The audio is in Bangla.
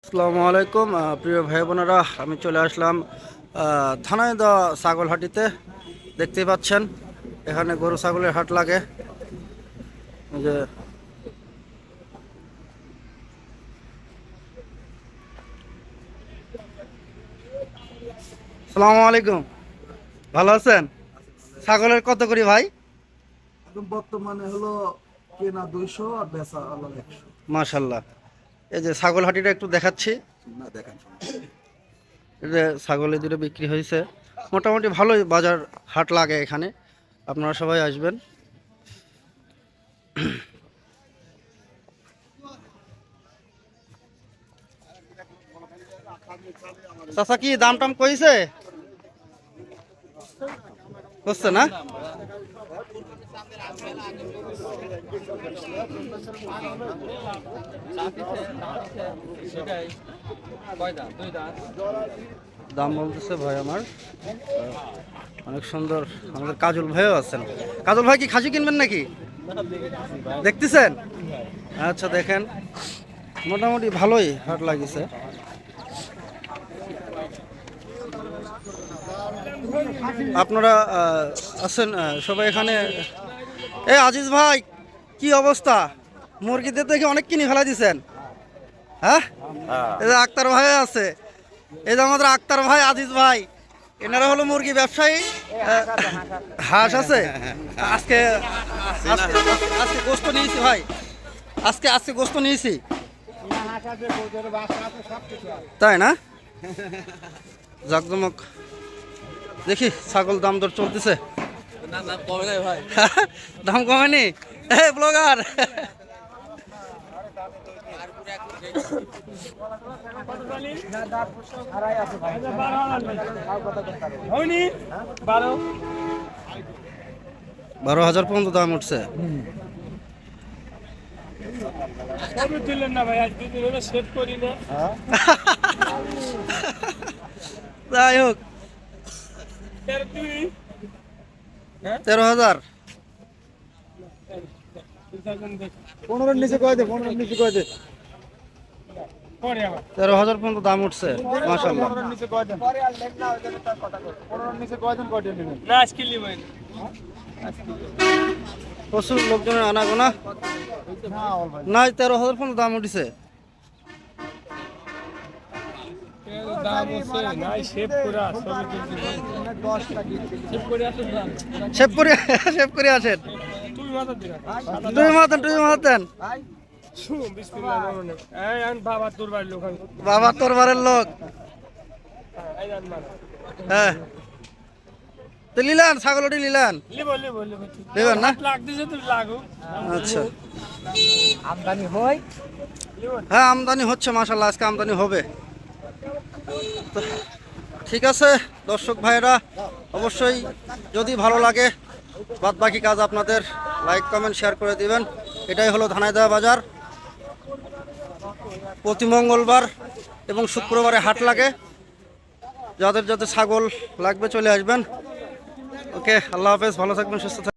আসসালামু আলাইকুম প্রিয় ভাই বোনেরা, আমি চলে আসলাম ধানাইদহ ছাগলহাটিতে। দেখতেই পাচ্ছেন এখানে গরু ছাগলের হাট লাগে। এই যে আসসালামু আলাইকুম, ভালো আছেন? ছাগলের কত করি ভাই? এখন বর্তমানে হলো কেনা 200 আর বেচা আলাদা 100। মাশাল্লাহ। এই যে ছাগলহাটিটা একটু দেখাচ্ছি। না দেখেন এই যে ছাগলের দুটো বিক্রি হয়েছে, মোটামুটি ভালোই বাজার হাট লাগে এখানে, আপনারা সবাই আসবেন। চাচা কি দাম টাম কইছে? বুঝছে না? দাম বলতেছে ভাই আমার অনেক সুন্দর। আমাদের কাজল ভাইও আছেন। কাজল ভাই কি খাসি কিনবেন নাকি? দেখতেছেন? আচ্ছা, দেখেন মোটামুটি ভালোই হাট লাগিছে। আপনারা আছেন সবাই এখানে। এই আজিজ ভাই, কি অবস্থা? মুরগিদের দেখে অনেক কিনে ফেলা দিছেন। হ্যাঁ, এই যে আক্তার ভাই আছে, এই যে আমাদের আক্তার ভাই, আজিজ ভাই, এনারা হলো মুরগি ব্যবসায়ী। হাঁস আছে। আজকে আজকে আজকে গোস্ত নিয়েছি ভাই, আজকে গোস্ত নিয়েছি। তাই না? জাকজমক। দেখি ছাগল দাম দর চলতেছে। দাম কমেনি? এই ব্লগার, বারো হাজার পর্যন্ত দাম উঠছে। যাই হোক, 13,000। 15 নিচে কয় দে, 15 নিচে কয় দে, 13,000 পর্যন্ত দাম উঠছে। মাশাআল্লাহ। 15 নিচে কয় দেন, পরে আর লেখ না হয়ে যাবে তার কথা কই, 15 নিচে কয় দেন, কয়টা নেবেন না আজকে লিবেন। প্রচুর লোকজনের আনাগোনা। না অল ভাই না, 13,000 পর্যন্ত দাম উঠেছে। দাম হচ্ছে নাই শেভ করে আসলে 10 টাকা শেভ করে আসলে দাম সেভ করে আসেন। তুই মাথা দিরা তুমি মাতেন। ভাই শুন বিসমিল্লাহ রহমান এই আন বাবা তোর বাড়ির লোক আমি বাবা তোর বাড়ির লোক। এই আন মার হ্যাঁ, তো লিলান ছাগলটি লিলান লিবো লিবেন না? লাগ দিছে তুই লাগু আচ্ছা, আমদানি হয়। হ্যাঁ আমদানি হচ্ছে মাশাআল্লাহ, আজকে আমদানি হবে। তো ঠিক আছে দর্শক ভাইয়েরা, অবশ্যই যদি ভালো লাগে বাদ বাকি কাজ আপনাদের লাইক কমেন্ট শেয়ার করে দিবেন। এটাই হলো ধানাইদহ বাজার। প্রতি মঙ্গলবার এবং শুক্রবারে হাট লাগে। যাদের ছাগল লাগবে চলে আসবেন। ওকে, আল্লাহ হাফেজ, ভালো থাকবেন, সুস্থ থাকবেন।